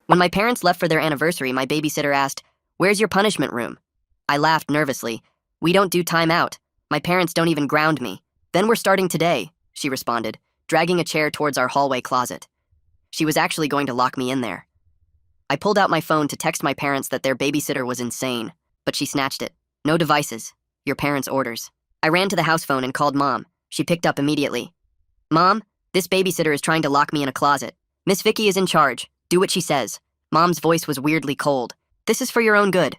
When my parents left for their anniversary, my babysitter asked, "Where's your punishment room?" I laughed nervously. "We don't do timeout. My parents don't even ground me." "Then we're starting today," she responded, dragging a chair towards our hallway closet. She was actually going to lock me in there. I pulled out my phone to text my parents that their babysitter was insane, but she snatched it. "No devices. Your parents' orders." I ran to the house phone and called Mom. She picked up immediately. "Mom, this babysitter is trying to lock me in a closet. Miss Vicki is in charge. Do what she says." Mom's voice was weirdly cold. "This is for your own good.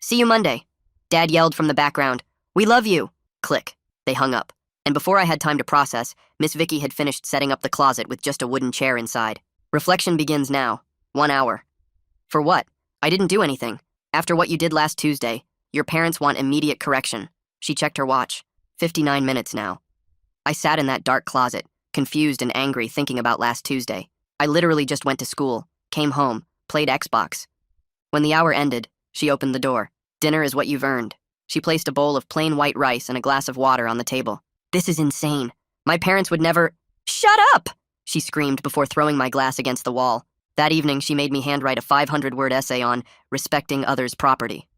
See you Monday." Dad yelled from the background, "We love you." Click. They hung up. And before I had time to process, Miss Vicki had finished setting up the closet with just a wooden chair inside. Reflection begins now. 1 hour. For what? I didn't do anything. After what you did last Tuesday, your parents want immediate correction. She checked her watch. 59 minutes now. I sat in that dark closet, confused and angry, thinking about last Tuesday. I literally just went to school, came home, played Xbox. When the hour ended, she opened the door. "Dinner is what you've earned." She placed a bowl of plain white rice and a glass of water on the table. "This is insane. My parents would never—" "Shut up!" she screamed before throwing my glass against the wall. That evening, she made me handwrite a 500-word essay on respecting others' property.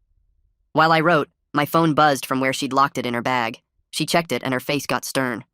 While I wrote, my phone buzzed from where she'd locked it in her bag. She checked it and her face got stern.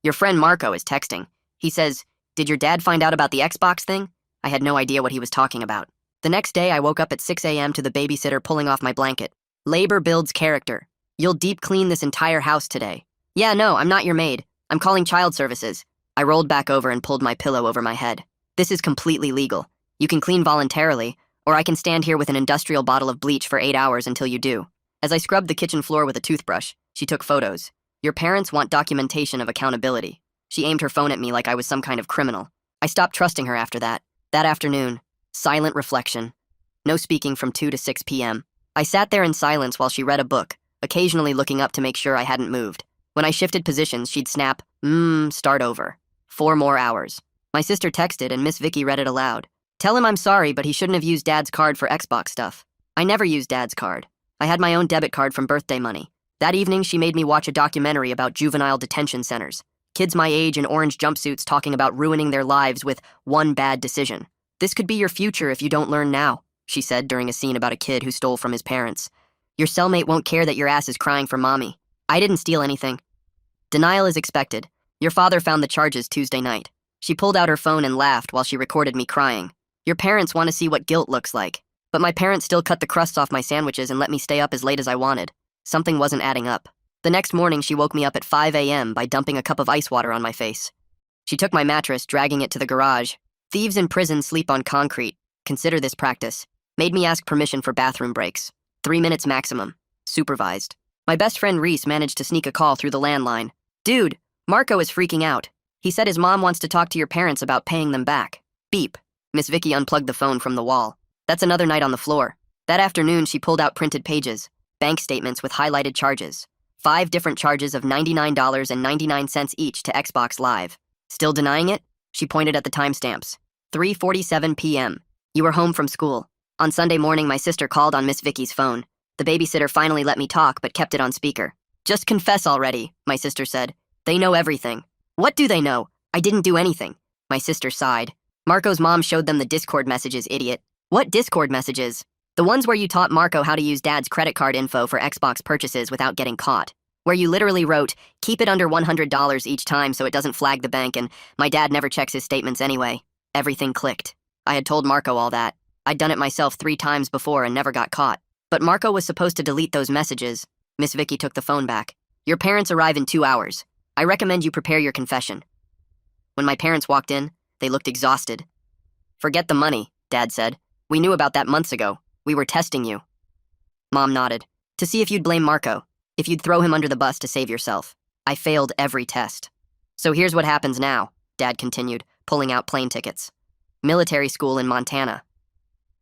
"Your friend Marco is texting. He says, 'Did your dad find out about the Xbox thing?'" I had no idea what he was talking about. The next day, I woke up at 6 a.m. to the babysitter pulling off my blanket. "Labor builds character. You'll deep clean this entire house today." "Yeah, no, I'm not your maid. I'm calling child services." I rolled back over and pulled my pillow over my head. "This is completely legal. You can clean voluntarily, or I can stand here with an industrial bottle of bleach for 8 hours until you do." As I scrubbed the kitchen floor with a toothbrush, she took photos. "Your parents want documentation of accountability." She aimed her phone at me like I was some kind of criminal. I stopped trusting her after that. That afternoon, silent reflection. No speaking from 2 to 6 p.m. I sat there in silence while she read a book, occasionally looking up to make sure I hadn't moved. When I shifted positions, she'd snap, "Start over." 4 more hours. My sister texted and Miss Vicki read it aloud. "Tell him I'm sorry, but he shouldn't have used Dad's card for Xbox stuff." I never used Dad's card. I had my own debit card from birthday money. That evening, she made me watch a documentary about juvenile detention centers. Kids my age in orange jumpsuits talking about ruining their lives with one bad decision. "This could be your future if you don't learn now," she said during a scene about a kid who stole from his parents. "Your cellmate won't care that your ass is crying for mommy." I didn't steal anything. Denial is expected. Your father found the charges Tuesday night. She pulled out her phone and laughed while she recorded me crying. Your parents want to see what guilt looks like. But my parents still cut the crusts off my sandwiches and let me stay up as late as I wanted. Something wasn't adding up. The next morning, she woke me up at 5 a.m. by dumping a cup of ice water on my face. She took my mattress, dragging it to the garage. Thieves in prison sleep on concrete. Consider this practice. Made me ask permission for bathroom breaks. 3 minutes maximum. Supervised. My best friend Reese managed to sneak a call through the landline. "Dude, Marco is freaking out. He said his mom wants to talk to your parents about paying them back." Beep. Miss Vicki unplugged the phone from the wall. That's another night on the floor. That afternoon, she pulled out printed pages, bank statements with highlighted charges. 5 different charges of $99.99 each to Xbox Live. Still denying it? She pointed at the timestamps. 3:47 p.m. You were home from school. On Sunday morning, my sister called on Miss Vicki's phone. The babysitter finally let me talk, but kept it on speaker. "Just confess already," my sister said. "They know everything." "What do they know? I didn't do anything." My sister sighed. "Marco's mom showed them the Discord messages, idiot." "What Discord messages?" "The ones where you taught Marco how to use Dad's credit card info for Xbox purchases without getting caught. Where you literally wrote, 'Keep it under $100 each time so it doesn't flag the bank,' and my dad never checks his statements anyway." Everything clicked. I had told Marco all that. I'd done it myself 3 times before and never got caught. But Marco was supposed to delete those messages. Miss Vicki took the phone back. "Your parents arrive in 2 hours. I recommend you prepare your confession." When my parents walked in, they looked exhausted. "Forget the money," Dad said. "We knew about that months ago. We were testing you." Mom nodded. "To see if you'd blame Marco, if you'd throw him under the bus to save yourself." I failed every test. "So here's what happens now," Dad continued, pulling out plane tickets. "Military school in Montana.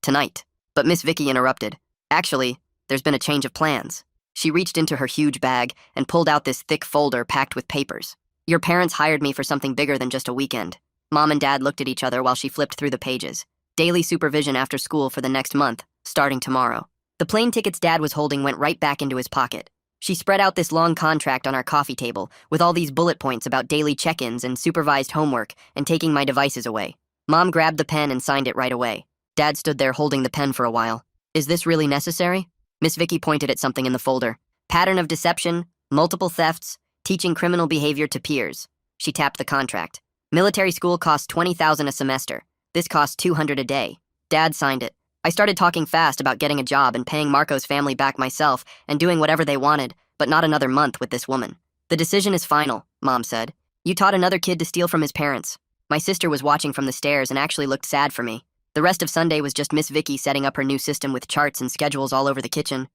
Tonight." But Miss Vicki interrupted. "Actually, there's been a change of plans." She reached into her huge bag and pulled out this thick folder packed with papers. "Your parents hired me for something bigger than just a weekend." Mom and Dad looked at each other while she flipped through the pages. "Daily supervision after school for the next month, starting tomorrow." The plane tickets Dad was holding went right back into his pocket. She spread out this long contract on our coffee table with all these bullet points about daily check-ins and supervised homework and taking my devices away. Mom grabbed the pen and signed it right away. Dad stood there holding the pen for a while. Is this really necessary? Miss Vicki pointed at something in the folder. Pattern of deception, multiple thefts, teaching criminal behavior to peers. She tapped the contract. Military school costs $20,000 a semester. This costs $200 a day. Dad signed it. I started talking fast about getting a job and paying Marco's family back myself and doing whatever they wanted, but not another month with this woman. The decision is final, Mom said. You taught another kid to steal from his parents. My sister was watching from the stairs and actually looked sad for me. The rest of Sunday was just Miss Vicki setting up her new system with charts and schedules all over the kitchen.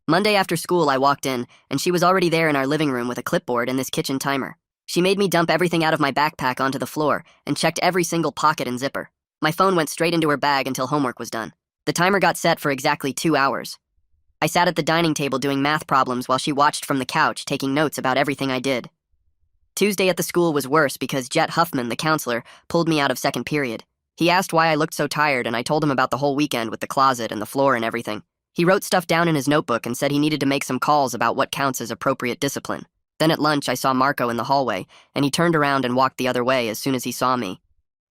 Monday after school, I walked in, and she was already there in our living room with a clipboard and this kitchen timer. She made me dump everything out of my backpack onto the floor and checked every single pocket and zipper. My phone went straight into her bag until homework was done. The timer got set for exactly 2 hours. I sat at the dining table doing math problems while she watched from the couch, taking notes about everything I did. Tuesday at the school was worse because Jet Huffman, the counselor, pulled me out of second period. He asked why I looked so tired, and I told him about the whole weekend with the closet and the floor and everything. He wrote stuff down in his notebook and said he needed to make some calls about what counts as appropriate discipline. Then at lunch, I saw Marco in the hallway, and he turned around and walked the other way as soon as he saw me.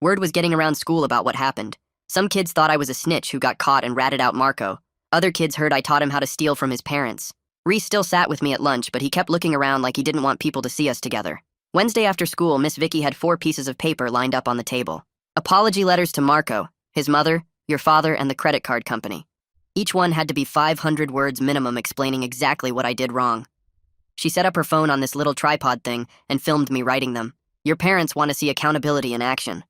Word was getting around school about what happened. Some kids thought I was a snitch who got caught and ratted out Marco. Other kids heard I taught him how to steal from his parents. Reese still sat with me at lunch, but he kept looking around like he didn't want people to see us together. Wednesday after school, Miss Vicki had 4 pieces of paper lined up on the table. Apology letters to Marco, his mother, your father, and the credit card company. Each one had to be 500 words minimum explaining exactly what I did wrong. She set up her phone on this little tripod thing and filmed me writing them. Your parents want to see accountability in action.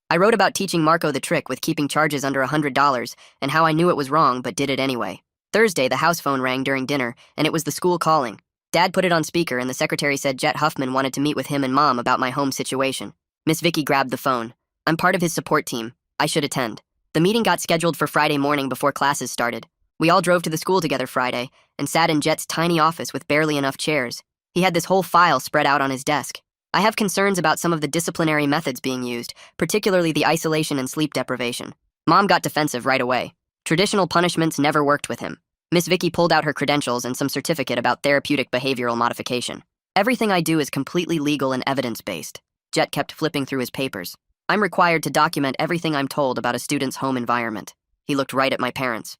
I wrote about teaching Marco the trick with keeping charges under $100 and how I knew it was wrong but did it anyway. Thursday, the house phone rang during dinner, and it was the school calling. Dad put it on speaker, and the secretary said Jet Huffman wanted to meet with him and Mom about my home situation. Miss Vicki grabbed the phone. I'm part of his support team. I should attend. The meeting got scheduled for Friday morning before classes started. We all drove to the school together Friday and sat in Jet's tiny office with barely enough chairs. He had this whole file spread out on his desk. I have concerns about some of the disciplinary methods being used, particularly the isolation and sleep deprivation. Mom got defensive right away. Traditional punishments never worked with him. Miss Vicki pulled out her credentials and some certificate about therapeutic behavioral modification. Everything I do is completely legal and evidence-based. Jet kept flipping through his papers. I'm required to document everything I'm told about a student's home environment. He looked right at my parents.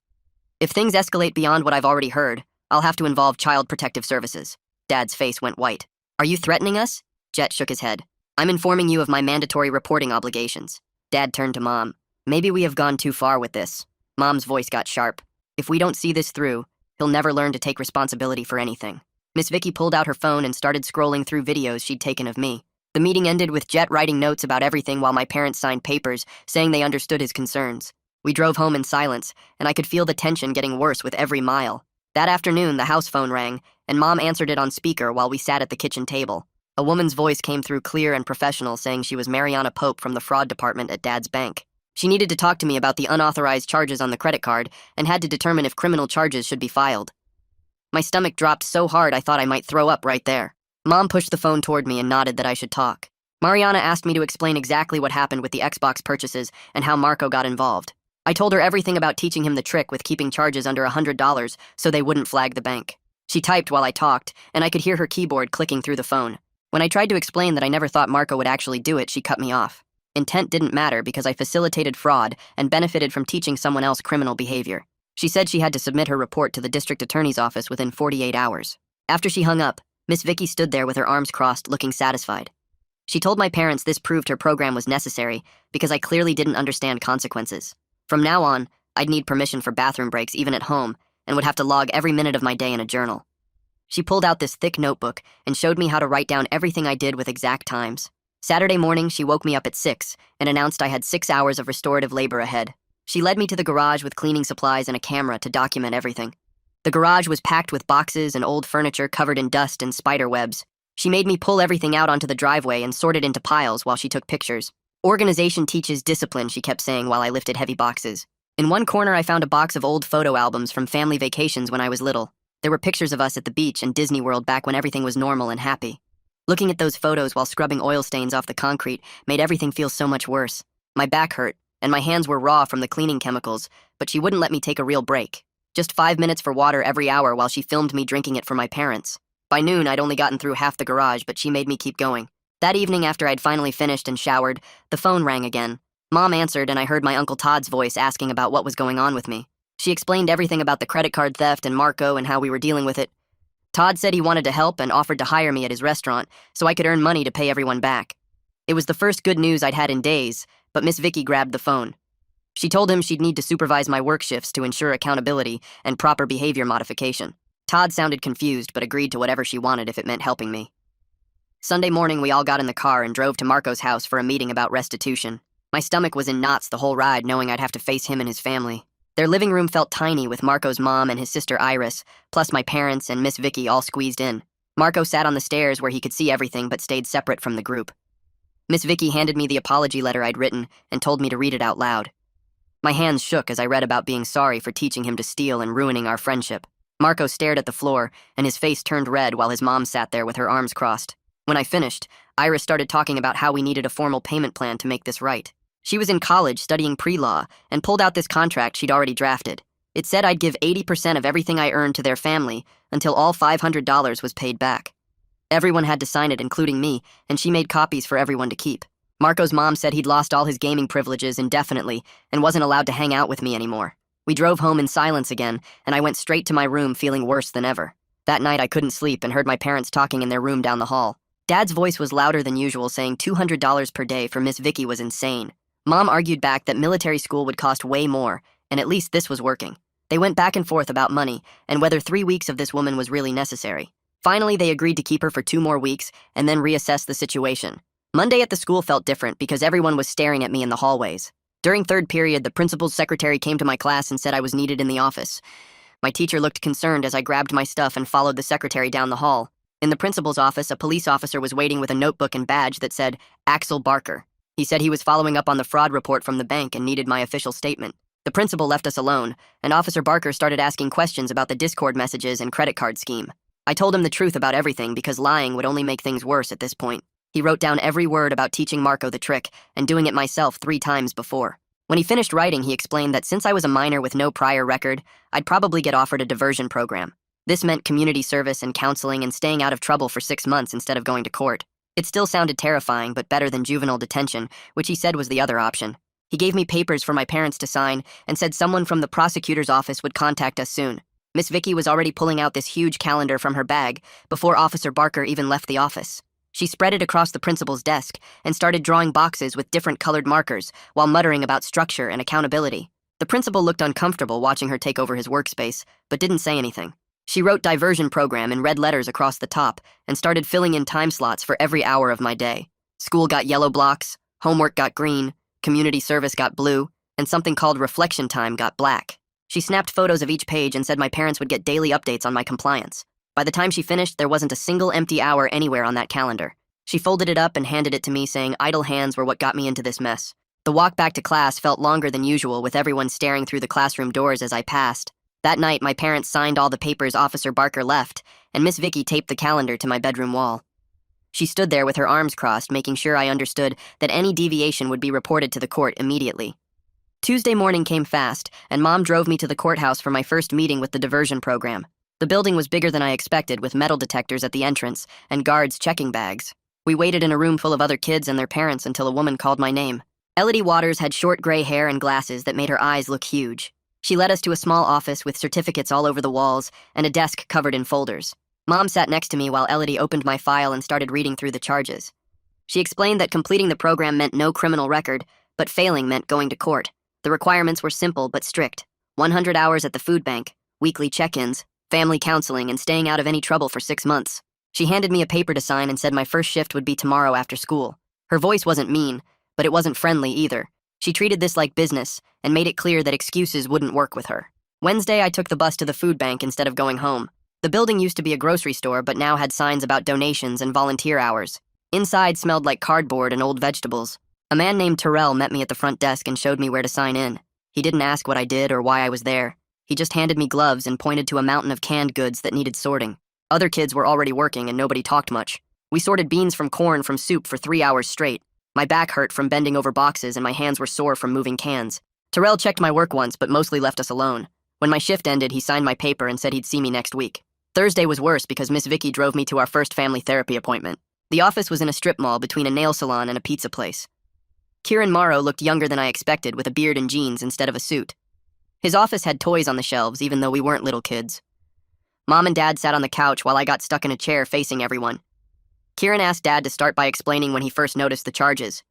If things escalate beyond what I've already heard, I'll have to involve Child Protective Services. Dad's face went white. Are you threatening us? Jet shook his head. I'm informing you of my mandatory reporting obligations. Dad turned to Mom. Maybe we have gone too far with this. Mom's voice got sharp. If we don't see this through, he'll never learn to take responsibility for anything. Miss Vicki pulled out her phone and started scrolling through videos she'd taken of me. The meeting ended with Jet writing notes about everything while my parents signed papers saying they understood his concerns. We drove home in silence, and I could feel the tension getting worse with every mile. That afternoon, the house phone rang, and Mom answered it on speaker while we sat at the kitchen table. A woman's voice came through clear and professional, saying she was Mariana Pope from the fraud department at Dad's bank. She needed to talk to me about the unauthorized charges on the credit card and had to determine if criminal charges should be filed. My stomach dropped so hard I thought I might throw up right there. Mom pushed the phone toward me and nodded that I should talk. Mariana asked me to explain exactly what happened with the Xbox purchases and how Marco got involved. I told her everything about teaching him the trick with keeping charges under $100 so they wouldn't flag the bank. She typed while I talked, and I could hear her keyboard clicking through the phone. When I tried to explain that I never thought Marco would actually do it, she cut me off. Intent didn't matter because I facilitated fraud and benefited from teaching someone else criminal behavior. She said she had to submit her report to the district attorney's office within 48 hours. After she hung up, Miss Vicki stood there with her arms crossed, looking satisfied. She told my parents this proved her program was necessary because I clearly didn't understand consequences. From now on, I'd need permission for bathroom breaks even at home and would have to log every minute of my day in a journal. She pulled out this thick notebook and showed me how to write down everything I did with exact times. Saturday morning, she woke me up at 6 and announced I had 6 hours of restorative labor ahead. She led me to the garage with cleaning supplies and a camera to document everything. The garage was packed with boxes and old furniture covered in dust and spider webs. She made me pull everything out onto the driveway and sort it into piles while she took pictures. Organization teaches discipline, she kept saying while I lifted heavy boxes. In one corner, I found a box of old photo albums from family vacations when I was little. There were pictures of us at the beach and Disney World back when everything was normal and happy. Looking at those photos while scrubbing oil stains off the concrete made everything feel so much worse. My back hurt, and my hands were raw from the cleaning chemicals, but she wouldn't let me take a real break. Just 5 minutes for water every hour while she filmed me drinking it for my parents. By noon, I'd only gotten through half the garage, but she made me keep going. That evening, after I'd finally finished and showered, the phone rang again. Mom answered, and I heard my Uncle Todd's voice asking about what was going on with me. She explained everything about the credit card theft and Marco and how we were dealing with it. Todd said he wanted to help and offered to hire me at his restaurant so I could earn money to pay everyone back. It was the first good news I'd had in days, but Miss Vicki grabbed the phone. She told him she'd need to supervise my work shifts to ensure accountability and proper behavior modification. Todd sounded confused but agreed to whatever she wanted if it meant helping me. Sunday morning, we all got in the car and drove to Marco's house for a meeting about restitution. My stomach was in knots the whole ride, knowing I'd have to face him and his family. Their living room felt tiny with Marco's mom and his sister Iris, plus my parents and Miss Vicki all squeezed in. Marco sat on the stairs where he could see everything but stayed separate from the group. Miss Vicki handed me the apology letter I'd written and told me to read it out loud. My hands shook as I read about being sorry for teaching him to steal and ruining our friendship. Marco stared at the floor, and his face turned red while his mom sat there with her arms crossed. When I finished, Iris started talking about how we needed a formal payment plan to make this right. She was in college studying pre-law and pulled out this contract she'd already drafted. It said I'd give 80% of everything I earned to their family until all $500 was paid back. Everyone had to sign it, including me, and she made copies for everyone to keep. Marco's mom said he'd lost all his gaming privileges indefinitely and wasn't allowed to hang out with me anymore. We drove home in silence again, and I went straight to my room feeling worse than ever. That night I couldn't sleep and heard my parents talking in their room down the hall. Dad's voice was louder than usual, saying $200 per day for Miss Vicki was insane. Mom argued back that military school would cost way more, and at least this was working. They went back and forth about money and whether 3 weeks of this woman was really necessary. Finally, they agreed to keep her for 2 more weeks and then reassess the situation. Monday at the school felt different because everyone was staring at me in the hallways. During third period, the principal's secretary came to my class and said I was needed in the office. My teacher looked concerned as I grabbed my stuff and followed the secretary down the hall. In the principal's office, a police officer was waiting with a notebook and badge that said, Axel Barker. He said he was following up on the fraud report from the bank and needed my official statement. The principal left us alone, and Officer Barker started asking questions about the Discord messages and credit card scheme. I told him the truth about everything because lying would only make things worse at this point. He wrote down every word about teaching Marco the trick and doing it myself 3 times before. When he finished writing, he explained that since I was a minor with no prior record, I'd probably get offered a diversion program. This meant community service and counseling and staying out of trouble for 6 months instead of going to court. It still sounded terrifying, but better than juvenile detention, which he said was the other option. He gave me papers for my parents to sign and said someone from the prosecutor's office would contact us soon. Miss Vicki was already pulling out this huge calendar from her bag before Officer Barker even left the office. She spread it across the principal's desk and started drawing boxes with different colored markers while muttering about structure and accountability. The principal looked uncomfortable watching her take over his workspace, but didn't say anything. She wrote diversion program in red letters across the top and started filling in time slots for every hour of my day. School got yellow blocks, homework got green, community service got blue, and something called reflection time got black. She snapped photos of each page and said my parents would get daily updates on my compliance. By the time she finished, there wasn't a single empty hour anywhere on that calendar. She folded it up and handed it to me, saying idle hands were what got me into this mess. The walk back to class felt longer than usual, with everyone staring through the classroom doors as I passed. That night, my parents signed all the papers Officer Barker left, and Miss Vicki taped the calendar to my bedroom wall. She stood there with her arms crossed, making sure I understood that any deviation would be reported to the court immediately. Tuesday morning came fast, and Mom drove me to the courthouse for my first meeting with the diversion program. The building was bigger than I expected, with metal detectors at the entrance and guards checking bags. We waited in a room full of other kids and their parents until a woman called my name. Elodie Waters had short gray hair and glasses that made her eyes look huge. She led us to a small office with certificates all over the walls and a desk covered in folders. Mom sat next to me while Elodie opened my file and started reading through the charges. She explained that completing the program meant no criminal record, but failing meant going to court. The requirements were simple but strict. 100 hours at the food bank, weekly check-ins, family counseling, and staying out of any trouble for 6 months. She handed me a paper to sign and said my first shift would be tomorrow after school. Her voice wasn't mean, but it wasn't friendly either. She treated this like business and made it clear that excuses wouldn't work with her. Wednesday, I took the bus to the food bank instead of going home. The building used to be a grocery store, but now had signs about donations and volunteer hours. Inside smelled like cardboard and old vegetables. A man named Terrell met me at the front desk and showed me where to sign in. He didn't ask what I did or why I was there. He just handed me gloves and pointed to a mountain of canned goods that needed sorting. Other kids were already working and nobody talked much. We sorted beans from corn from soup for 3 hours straight. My back hurt from bending over boxes and my hands were sore from moving cans. Terrell checked my work once, but mostly left us alone. When my shift ended, he signed my paper and said he'd see me next week. Thursday was worse because Miss Vicki drove me to our first family therapy appointment. The office was in a strip mall between a nail salon and a pizza place. Kieran Morrow looked younger than I expected, with a beard and jeans instead of a suit. His office had toys on the shelves, even though we weren't little kids. Mom and Dad sat on the couch while I got stuck in a chair facing everyone. Kieran asked Dad to start by explaining when he first noticed the charges.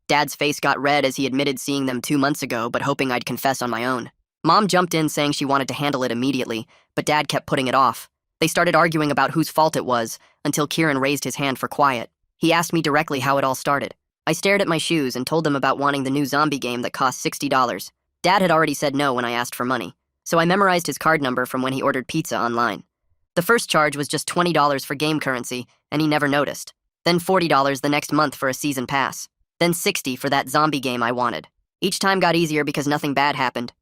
Dad's face got red as he admitted seeing them 2 months ago, but hoping I'd confess on my own. Mom jumped in saying she wanted to handle it immediately, but Dad kept putting it off. They started arguing about whose fault it was, until Kieran raised his hand for quiet. He asked me directly how it all started. I stared at my shoes and told them about wanting the new zombie game that cost $60. Dad had already said no when I asked for money, so I memorized his card number from when he ordered pizza online. The first charge was just $20 for game currency, and he never noticed. Then $40 the next month for a season pass. Then $60 for that zombie game I wanted. Each time got easier because nothing bad happened.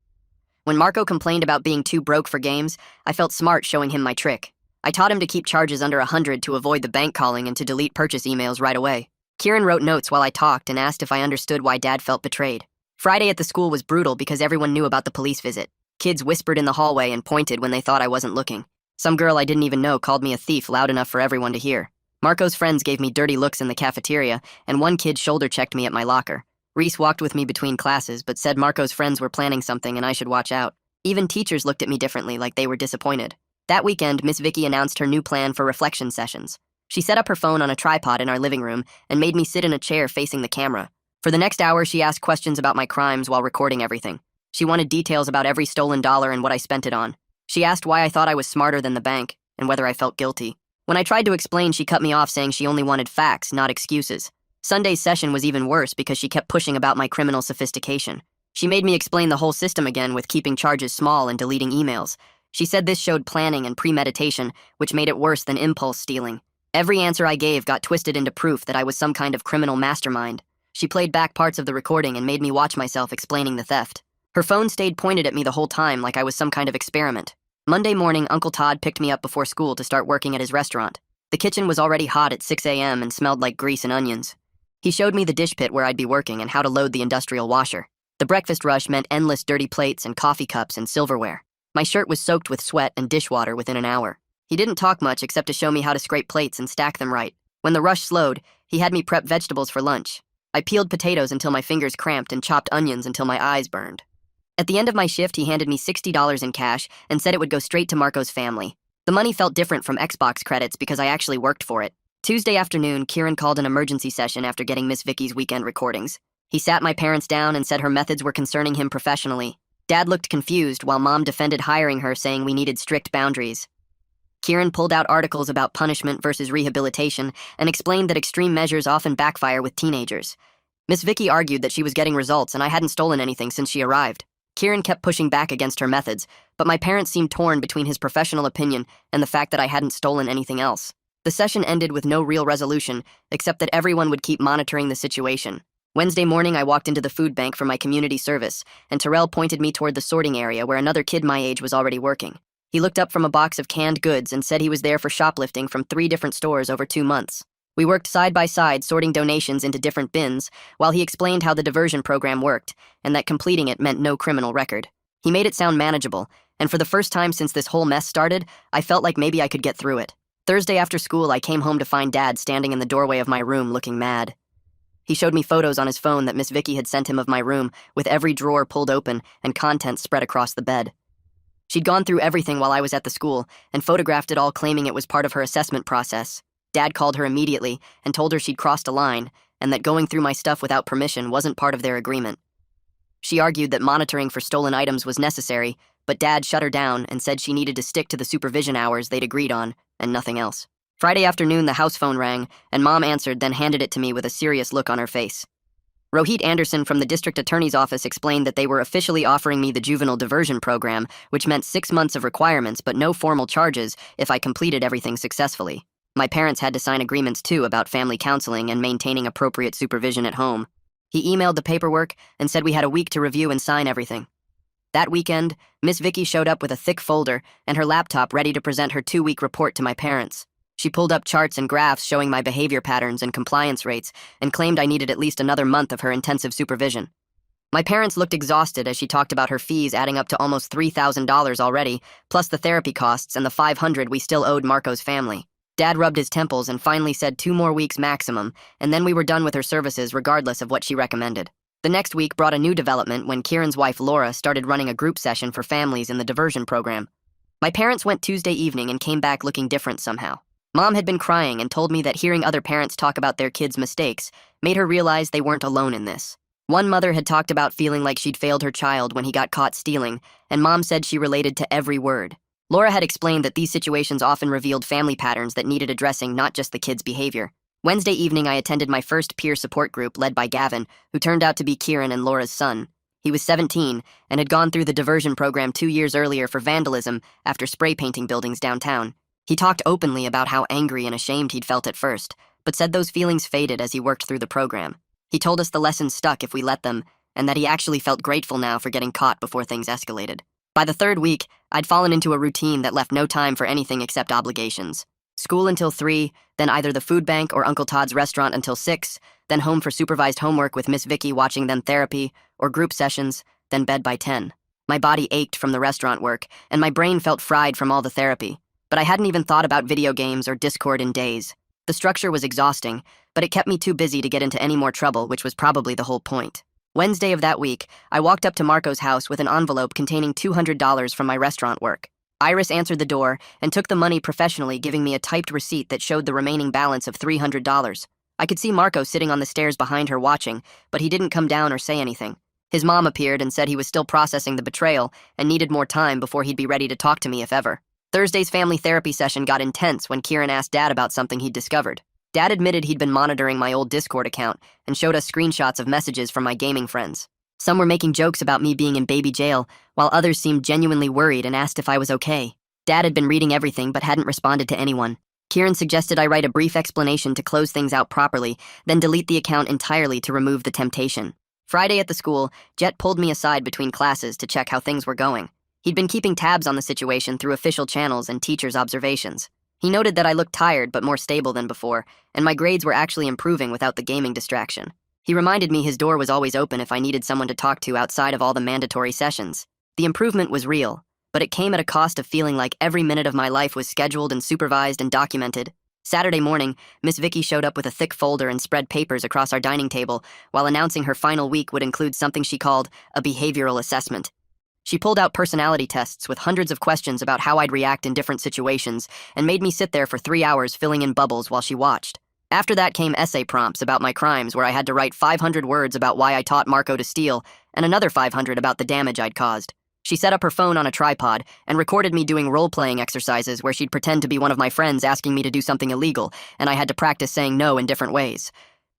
When Marco complained about being too broke for games, I felt smart showing him my trick. I taught him to keep charges under 100 to avoid the bank calling and to delete purchase emails right away. Kieran wrote notes while I talked and asked if I understood why Dad felt betrayed. Friday at the school was brutal because everyone knew about the police visit. Kids whispered in the hallway and pointed when they thought I wasn't looking. Some girl I didn't even know called me a thief loud enough for everyone to hear. Marco's friends gave me dirty looks in the cafeteria, and one kid shoulder-checked me at my locker. Reese walked with me between classes, but said Marco's friends were planning something and I should watch out. Even teachers looked at me differently, like they were disappointed. That weekend, Miss Vicki announced her new plan for reflection sessions. She set up her phone on a tripod in our living room and made me sit in a chair facing the camera. For the next hour, she asked questions about my crimes while recording everything. She wanted details about every stolen dollar and what I spent it on. She asked why I thought I was smarter than the bank and whether I felt guilty. When I tried to explain, she cut me off saying she only wanted facts, not excuses. Sunday's session was even worse because she kept pushing about my criminal sophistication. She made me explain the whole system again with keeping charges small and deleting emails. She said this showed planning and premeditation, which made it worse than impulse stealing. Every answer I gave got twisted into proof that I was some kind of criminal mastermind. She played back parts of the recording and made me watch myself explaining the theft. Her phone stayed pointed at me the whole time like I was some kind of experiment. Monday morning, Uncle Todd picked me up before school to start working at his restaurant. The kitchen was already hot at 6 a.m. and smelled like grease and onions. He showed me the dish pit where I'd be working and how to load the industrial washer. The breakfast rush meant endless dirty plates and coffee cups and silverware. My shirt was soaked with sweat and dishwater within an hour. He didn't talk much except to show me how to scrape plates and stack them right. When the rush slowed, he had me prep vegetables for lunch. I peeled potatoes until my fingers cramped and chopped onions until my eyes burned. At the end of my shift, he handed me $60 in cash and said it would go straight to Marco's family. The money felt different from Xbox credits because I actually worked for it. Tuesday afternoon, Kieran called an emergency session after getting Miss Vicki's weekend recordings. He sat my parents down and said her methods were concerning him professionally. Dad looked confused while Mom defended hiring her, saying we needed strict boundaries. Kieran pulled out articles about punishment versus rehabilitation and explained that extreme measures often backfire with teenagers. Miss Vicki argued that she was getting results and I hadn't stolen anything since she arrived. Kieran kept pushing back against her methods, but my parents seemed torn between his professional opinion and the fact that I hadn't stolen anything else. The session ended with no real resolution, except that everyone would keep monitoring the situation. Wednesday morning, I walked into the food bank for my community service, and Terrell pointed me toward the sorting area where another kid my age was already working. He looked up from a box of canned goods and said he was there for shoplifting from 3 different stores over 2 months. We worked side by side, sorting donations into different bins, while he explained how the diversion program worked, and that completing it meant no criminal record. He made it sound manageable, and for the first time since this whole mess started, I felt like maybe I could get through it. Thursday after school, I came home to find Dad standing in the doorway of my room looking mad. He showed me photos on his phone that Miss Vicki had sent him of my room, with every drawer pulled open and contents spread across the bed. She'd gone through everything while I was at the school and photographed it all, claiming it was part of her assessment process. Dad called her immediately and told her she'd crossed a line and that going through my stuff without permission wasn't part of their agreement. She argued that monitoring for stolen items was necessary, but Dad shut her down and said she needed to stick to the supervision hours they'd agreed on and nothing else. Friday afternoon, the house phone rang, and Mom answered, then handed it to me with a serious look on her face. Rohit Anderson from the district attorney's office explained that they were officially offering me the juvenile diversion program, which meant 6 months of requirements but no formal charges if I completed everything successfully. My parents had to sign agreements too about family counseling and maintaining appropriate supervision at home. He emailed the paperwork and said we had a week to review and sign everything. That weekend, Miss Vicki showed up with a thick folder and her laptop ready to present her 2-week report to my parents. She pulled up charts and graphs showing my behavior patterns and compliance rates and claimed I needed at least another month of her intensive supervision. My parents looked exhausted as she talked about her fees adding up to almost $3,000 already, plus the therapy costs and the $500 we still owed Marco's family. Dad rubbed his temples and finally said 2 more weeks maximum, and then we were done with her services regardless of what she recommended. The next week brought a new development when Kieran's wife Laura started running a group session for families in the diversion program. My parents went Tuesday evening and came back looking different somehow. Mom had been crying and told me that hearing other parents talk about their kids' mistakes made her realize they weren't alone in this. One mother had talked about feeling like she'd failed her child when he got caught stealing, and Mom said she related to every word. Laura had explained that these situations often revealed family patterns that needed addressing, not just the kid's behavior. Wednesday evening, I attended my first peer support group led by Gavin, who turned out to be Kieran and Laura's son. He was 17 and had gone through the diversion program 2 years earlier for vandalism after spray painting buildings downtown. He talked openly about how angry and ashamed he'd felt at first, but said those feelings faded as he worked through the program. He told us the lessons stuck if we let them, and that he actually felt grateful now for getting caught before things escalated. By the 3rd week, I'd fallen into a routine that left no time for anything except obligations. School until 3, then either the food bank or Uncle Todd's restaurant until 6, then home for supervised homework with Miss Vicki watching, then therapy or group sessions, then bed by 10. My body ached from the restaurant work, and my brain felt fried from all the therapy. But I hadn't even thought about video games or Discord in days. The structure was exhausting, but it kept me too busy to get into any more trouble, which was probably the whole point. Wednesday of that week, I walked up to Marco's house with an envelope containing $200 from my restaurant work. Iris answered the door and took the money professionally, giving me a typed receipt that showed the remaining balance of $300. I could see Marco sitting on the stairs behind her watching, but he didn't come down or say anything. His mom appeared and said he was still processing the betrayal and needed more time before he'd be ready to talk to me if ever. Thursday's family therapy session got intense when Kieran asked Dad about something he'd discovered. Dad admitted he'd been monitoring my old Discord account and showed us screenshots of messages from my gaming friends. Some were making jokes about me being in baby jail, while others seemed genuinely worried and asked if I was okay. Dad had been reading everything but hadn't responded to anyone. Kieran suggested I write a brief explanation to close things out properly, then delete the account entirely to remove the temptation. Friday at the school, Jet pulled me aside between classes to check how things were going. He'd been keeping tabs on the situation through official channels and teachers' observations. He noted that I looked tired but more stable than before, and my grades were actually improving without the gaming distraction. He reminded me his door was always open if I needed someone to talk to outside of all the mandatory sessions. The improvement was real, but it came at a cost of feeling like every minute of my life was scheduled and supervised and documented. Saturday morning, Miss Vicki showed up with a thick folder and spread papers across our dining table while announcing her final week would include something she called a behavioral assessment. She pulled out personality tests with hundreds of questions about how I'd react in different situations and made me sit there for 3 hours filling in bubbles while she watched. After that came essay prompts about my crimes where I had to write 500 words about why I taught Marco to steal and another 500 about the damage I'd caused. She set up her phone on a tripod and recorded me doing role-playing exercises where she'd pretend to be one of my friends asking me to do something illegal, and I had to practice saying no in different ways.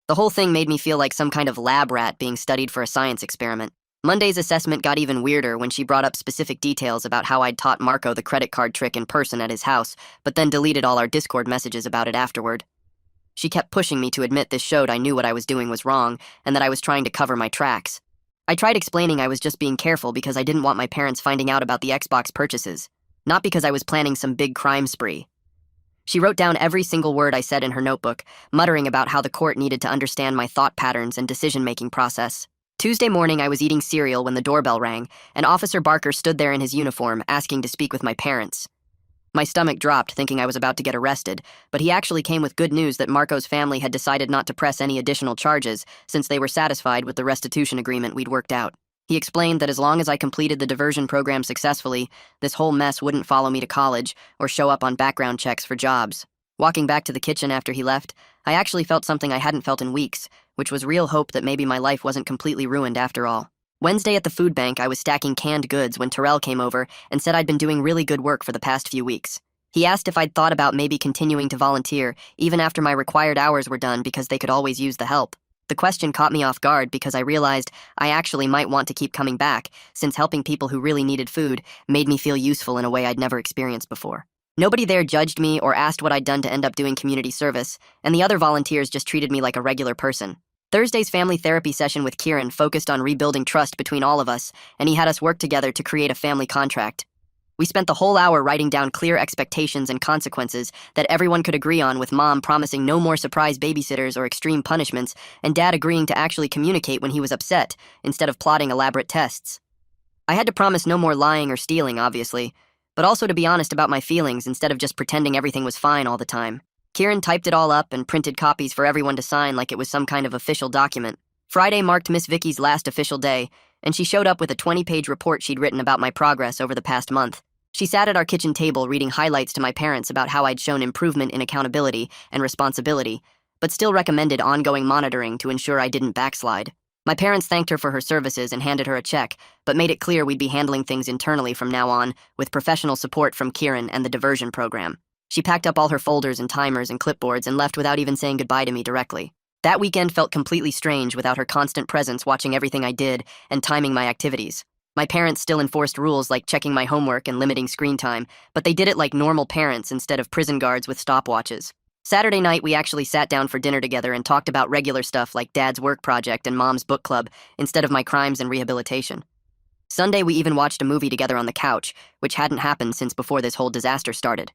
The whole thing made me feel like some kind of lab rat being studied for a science experiment. Monday's assessment got even weirder when she brought up specific details about how I'd taught Marco the credit card trick in person at his house, but then deleted all our Discord messages about it afterward. She kept pushing me to admit this showed I knew what I was doing was wrong and that I was trying to cover my tracks. I tried explaining I was just being careful because I didn't want my parents finding out about the Xbox purchases, not because I was planning some big crime spree. She wrote down every single word I said in her notebook, muttering about how the court needed to understand my thought patterns and decision-making process. Tuesday morning, I was eating cereal when the doorbell rang, and Officer Barker stood there in his uniform, asking to speak with my parents. My stomach dropped, thinking I was about to get arrested, but he actually came with good news that Marco's family had decided not to press any additional charges since they were satisfied with the restitution agreement we'd worked out. He explained that as long as I completed the diversion program successfully, this whole mess wouldn't follow me to college or show up on background checks for jobs. Walking back to the kitchen after he left, I actually felt something I hadn't felt in weeks, which was real hope that maybe my life wasn't completely ruined after all. Wednesday at the food bank, I was stacking canned goods when Terrell came over and said I'd been doing really good work for the past few weeks. He asked if I'd thought about maybe continuing to volunteer, even after my required hours were done because they could always use the help. The question caught me off guard because I realized I actually might want to keep coming back, since helping people who really needed food made me feel useful in a way I'd never experienced before. Nobody there judged me or asked what I'd done to end up doing community service, and the other volunteers just treated me like a regular person. Thursday's family therapy session with Kieran focused on rebuilding trust between all of us, and he had us work together to create a family contract. We spent the whole hour writing down clear expectations and consequences that everyone could agree on, with Mom promising no more surprise babysitters or extreme punishments, and Dad agreeing to actually communicate when he was upset, instead of plotting elaborate tests. I had to promise no more lying or stealing, obviously, but also to be honest about my feelings instead of just pretending everything was fine all the time. Kieran typed it all up and printed copies for everyone to sign like it was some kind of official document. Friday marked Miss Vicki's last official day, and she showed up with a 20-page report she'd written about my progress over the past month. She sat at our kitchen table reading highlights to my parents about how I'd shown improvement in accountability and responsibility, but still recommended ongoing monitoring to ensure I didn't backslide. My parents thanked her for her services and handed her a check, but made it clear we'd be handling things internally from now on, with professional support from Kieran and the diversion program. She packed up all her folders and timers and clipboards and left without even saying goodbye to me directly. That weekend felt completely strange without her constant presence watching everything I did and timing my activities. My parents still enforced rules like checking my homework and limiting screen time, but they did it like normal parents instead of prison guards with stopwatches. Saturday night, we actually sat down for dinner together and talked about regular stuff like Dad's work project and Mom's book club instead of my crimes and rehabilitation. Sunday, we even watched a movie together on the couch, which hadn't happened since before this whole disaster started.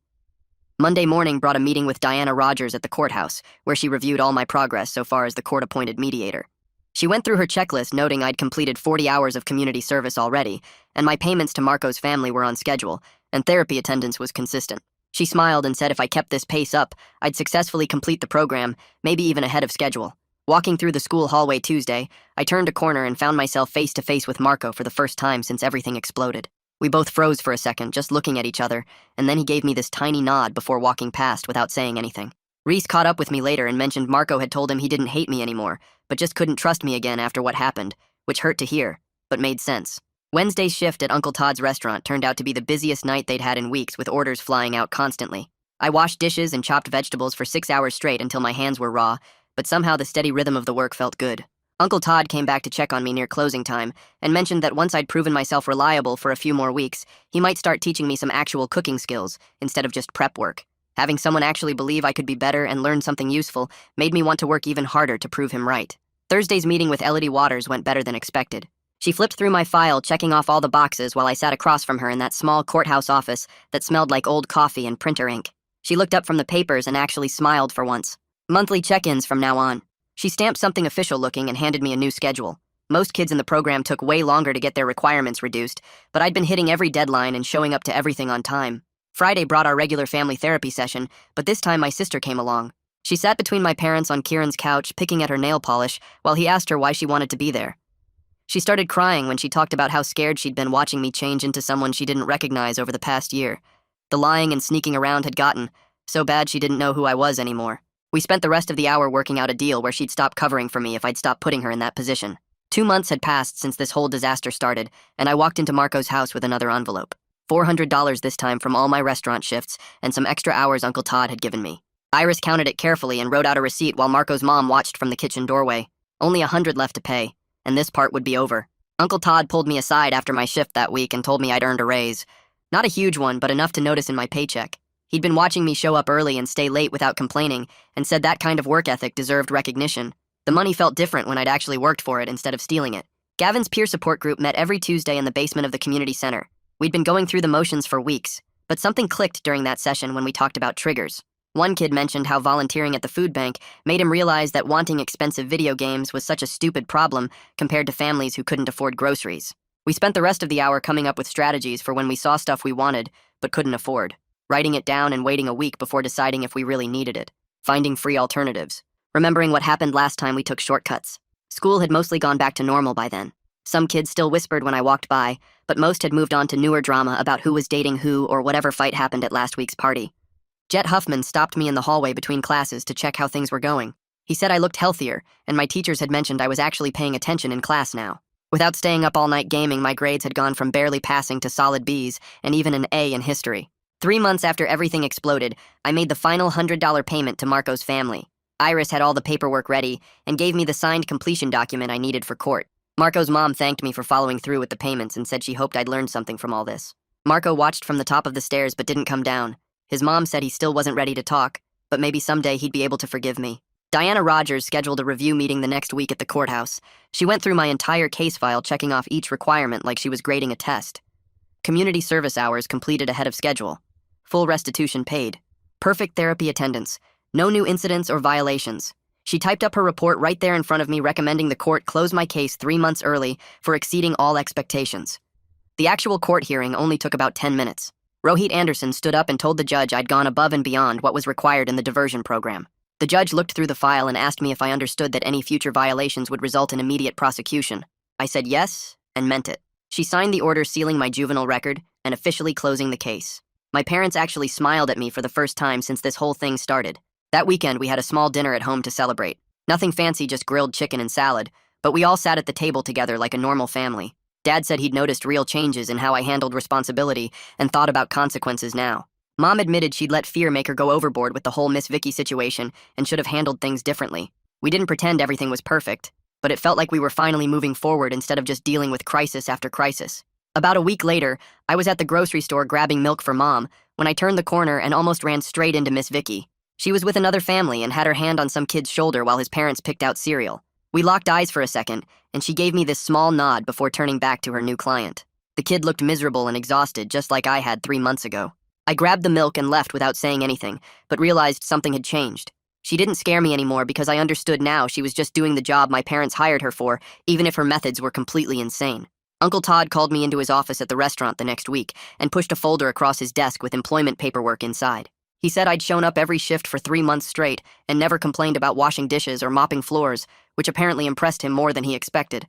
Monday morning brought a meeting with Diana Rogers at the courthouse, where she reviewed all my progress so far as the court-appointed mediator. She went through her checklist noting I'd completed 40 hours of community service already, and my payments to Marco's family were on schedule, and therapy attendance was consistent. She smiled and said if I kept this pace up, I'd successfully complete the program, maybe even ahead of schedule. Walking through the school hallway Tuesday, I turned a corner and found myself face-to-face with Marco for the first time since everything exploded. We both froze for a second, just looking at each other, and then he gave me this tiny nod before walking past without saying anything. Reese caught up with me later and mentioned Marco had told him he didn't hate me anymore, but just couldn't trust me again after what happened, which hurt to hear, but made sense. Wednesday's shift at Uncle Todd's restaurant turned out to be the busiest night they'd had in weeks, with orders flying out constantly. I washed dishes and chopped vegetables for 6 hours straight until my hands were raw, but somehow the steady rhythm of the work felt good. Uncle Todd came back to check on me near closing time and mentioned that once I'd proven myself reliable for a few more weeks, he might start teaching me some actual cooking skills instead of just prep work. Having someone actually believe I could be better and learn something useful made me want to work even harder to prove him right. Thursday's meeting with Elodie Waters went better than expected. She flipped through my file, checking off all the boxes while I sat across from her in that small courthouse office that smelled like old coffee and printer ink. She looked up from the papers and actually smiled for once. Monthly check-ins from now on. She stamped something official-looking and handed me a new schedule. Most kids in the program took way longer to get their requirements reduced, but I'd been hitting every deadline and showing up to everything on time. Friday brought our regular family therapy session, but this time my sister came along. She sat between my parents on Kieran's couch, picking at her nail polish, while he asked her why she wanted to be there. She started crying when she talked about how scared she'd been watching me change into someone she didn't recognize over the past year. The lying and sneaking around had gotten so bad she didn't know who I was anymore. We spent the rest of the hour working out a deal where she'd stop covering for me if I'd stop putting her in that position. 2 months had passed since this whole disaster started, and I walked into Marco's house with another envelope. $400 this time from all my restaurant shifts and some extra hours Uncle Todd had given me. Iris counted it carefully and wrote out a receipt while Marco's mom watched from the kitchen doorway. Only $100 left to pay, and this part would be over. Uncle Todd pulled me aside after my shift that week and told me I'd earned a raise. Not a huge one, but enough to notice in my paycheck. He'd been watching me show up early and stay late without complaining, and said that kind of work ethic deserved recognition. The money felt different when I'd actually worked for it instead of stealing it. Gavin's peer support group met every Tuesday in the basement of the community center. We'd been going through the motions for weeks, but something clicked during that session when we talked about triggers. One kid mentioned how volunteering at the food bank made him realize that wanting expensive video games was such a stupid problem compared to families who couldn't afford groceries. We spent the rest of the hour coming up with strategies for when we saw stuff we wanted but couldn't afford, writing it down and waiting a week before deciding if we really needed it, finding free alternatives, remembering what happened last time we took shortcuts. School had mostly gone back to normal by then. Some kids still whispered when I walked by, but most had moved on to newer drama about who was dating who or whatever fight happened at last week's party. Jet Huffman stopped me in the hallway between classes to check how things were going. He said I looked healthier, and my teachers had mentioned I was actually paying attention in class now. Without staying up all night gaming, my grades had gone from barely passing to solid Bs and even an A in history. 3 months after everything exploded, I made the final $100 payment to Marco's family. Iris had all the paperwork ready and gave me the signed completion document I needed for court. Marco's mom thanked me for following through with the payments and said she hoped I'd learned something from all this. Marco watched from the top of the stairs but didn't come down. His mom said he still wasn't ready to talk, but maybe someday he'd be able to forgive me. Diana Rogers scheduled a review meeting the next week at the courthouse. She went through my entire case file, checking off each requirement like she was grading a test. Community service hours completed ahead of schedule. Full restitution paid. Perfect therapy attendance. No new incidents or violations. She typed up her report right there in front of me, recommending the court close my case 3 months early for exceeding all expectations. The actual court hearing only took about 10 minutes. Rohit Anderson stood up and told the judge I'd gone above and beyond what was required in the diversion program. The judge looked through the file and asked me if I understood that any future violations would result in immediate prosecution. I said yes, and meant it. She signed the order sealing my juvenile record and officially closing the case. My parents actually smiled at me for the first time since this whole thing started. That weekend, we had a small dinner at home to celebrate. Nothing fancy, just grilled chicken and salad, but we all sat at the table together like a normal family. Dad said he'd noticed real changes in how I handled responsibility and thought about consequences now. Mom admitted she'd let fear make her go overboard with the whole Miss Vicki situation and should have handled things differently. We didn't pretend everything was perfect, but it felt like we were finally moving forward instead of just dealing with crisis after crisis. About a week later, I was at the grocery store grabbing milk for Mom when I turned the corner and almost ran straight into Miss Vicki. She was with another family and had her hand on some kid's shoulder while his parents picked out cereal. We locked eyes for a second, and she gave me this small nod before turning back to her new client. The kid looked miserable and exhausted, just like I had 3 months ago. I grabbed the milk and left without saying anything, but realized something had changed. She didn't scare me anymore because I understood now she was just doing the job my parents hired her for, even if her methods were completely insane. Uncle Todd called me into his office at the restaurant the next week and pushed a folder across his desk with employment paperwork inside. He said I'd shown up every shift for 3 months straight and never complained about washing dishes or mopping floors, which apparently impressed him more than he expected.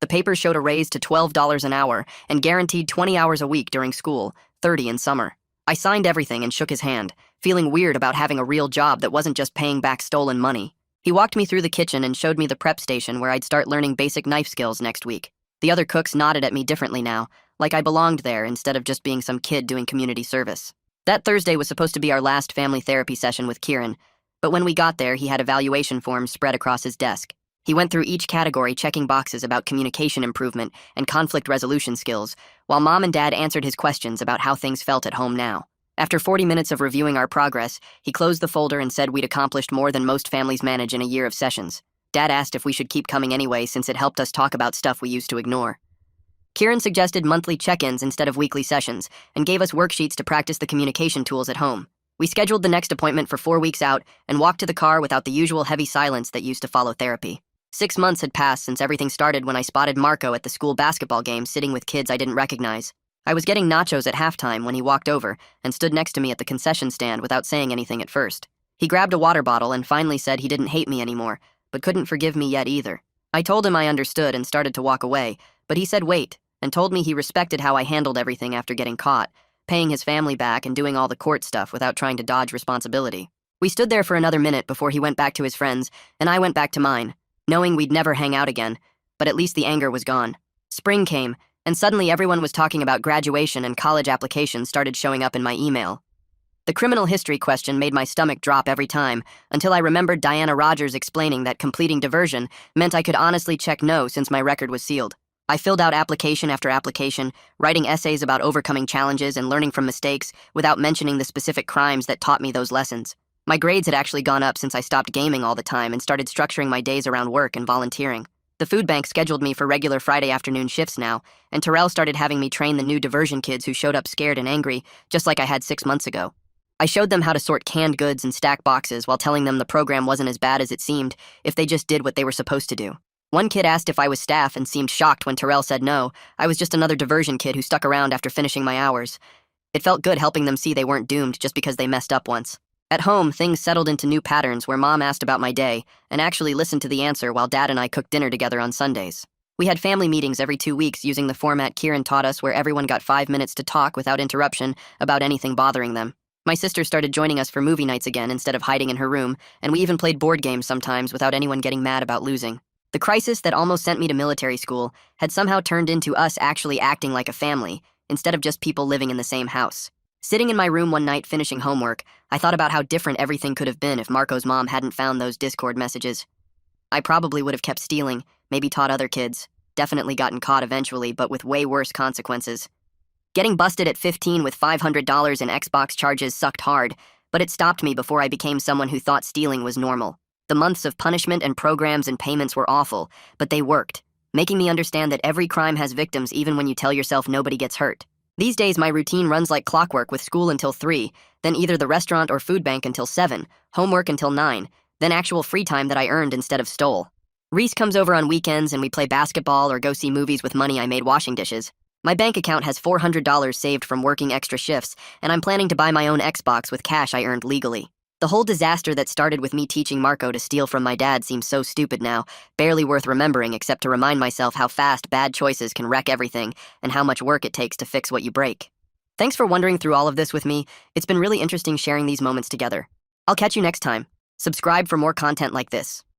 The papers showed a raise to $12 an hour and guaranteed 20 hours a week during school, 30 in summer. I signed everything and shook his hand, feeling weird about having a real job that wasn't just paying back stolen money. He walked me through the kitchen and showed me the prep station where I'd start learning basic knife skills next week. The other cooks nodded at me differently now, like I belonged there instead of just being some kid doing community service. That Thursday was supposed to be our last family therapy session with Kieran, but when we got there, he had evaluation forms spread across his desk. He went through each category checking boxes about communication improvement and conflict resolution skills, while Mom and Dad answered his questions about how things felt at home now. After 40 minutes of reviewing our progress, he closed the folder and said we'd accomplished more than most families manage in a year of sessions. Dad asked if we should keep coming anyway since it helped us talk about stuff we used to ignore. Kieran suggested monthly check-ins instead of weekly sessions and gave us worksheets to practice the communication tools at home. We scheduled the next appointment for 4 weeks out and walked to the car without the usual heavy silence that used to follow therapy. 6 months had passed since everything started when I spotted Marco at the school basketball game sitting with kids I didn't recognize. I was getting nachos at halftime when he walked over and stood next to me at the concession stand without saying anything at first. He grabbed a water bottle and finally said he didn't hate me anymore, but couldn't forgive me yet either. I told him I understood and started to walk away, but he said wait, and told me he respected how I handled everything after getting caught, paying his family back and doing all the court stuff without trying to dodge responsibility. We stood there for another minute before he went back to his friends, and I went back to mine, knowing we'd never hang out again, but at least the anger was gone. Spring came, and suddenly everyone was talking about graduation and college applications started showing up in my email. The criminal history question made my stomach drop every time, until I remembered Diana Rogers explaining that completing diversion meant I could honestly check no since my record was sealed. I filled out application after application, writing essays about overcoming challenges and learning from mistakes without mentioning the specific crimes that taught me those lessons. My grades had actually gone up since I stopped gaming all the time and started structuring my days around work and volunteering. The food bank scheduled me for regular Friday afternoon shifts now, and Terrell started having me train the new diversion kids who showed up scared and angry, just like I had 6 months ago. I showed them how to sort canned goods and stack boxes while telling them the program wasn't as bad as it seemed if they just did what they were supposed to do. One kid asked if I was staff and seemed shocked when Terrell said no. I was just another diversion kid who stuck around after finishing my hours. It felt good helping them see they weren't doomed just because they messed up once. At home, things settled into new patterns where Mom asked about my day and actually listened to the answer while Dad and I cooked dinner together on Sundays. We had family meetings every 2 weeks using the format Kieran taught us where everyone got 5 minutes to talk without interruption about anything bothering them. My sister started joining us for movie nights again instead of hiding in her room, and we even played board games sometimes without anyone getting mad about losing. The crisis that almost sent me to military school had somehow turned into us actually acting like a family, instead of just people living in the same house. Sitting in my room one night finishing homework, I thought about how different everything could have been if Marco's mom hadn't found those Discord messages. I probably would have kept stealing, maybe taught other kids, definitely gotten caught eventually, but with way worse consequences. Getting busted at 15 with $500 in Xbox charges sucked hard, but it stopped me before I became someone who thought stealing was normal. The months of punishment and programs and payments were awful, but they worked, making me understand that every crime has victims even when you tell yourself nobody gets hurt. These days, my routine runs like clockwork with school until 3, then either the restaurant or food bank until 7, homework until 9, then actual free time that I earned instead of stole. Reese comes over on weekends and we play basketball or go see movies with money I made washing dishes. My bank account has $400 saved from working extra shifts, and I'm planning to buy my own Xbox with cash I earned legally. The whole disaster that started with me teaching Marco to steal from my dad seems so stupid now, barely worth remembering except to remind myself how fast bad choices can wreck everything and how much work it takes to fix what you break. Thanks for wondering through all of this with me. It's been really interesting sharing these moments together. I'll catch you next time. Subscribe for more content like this.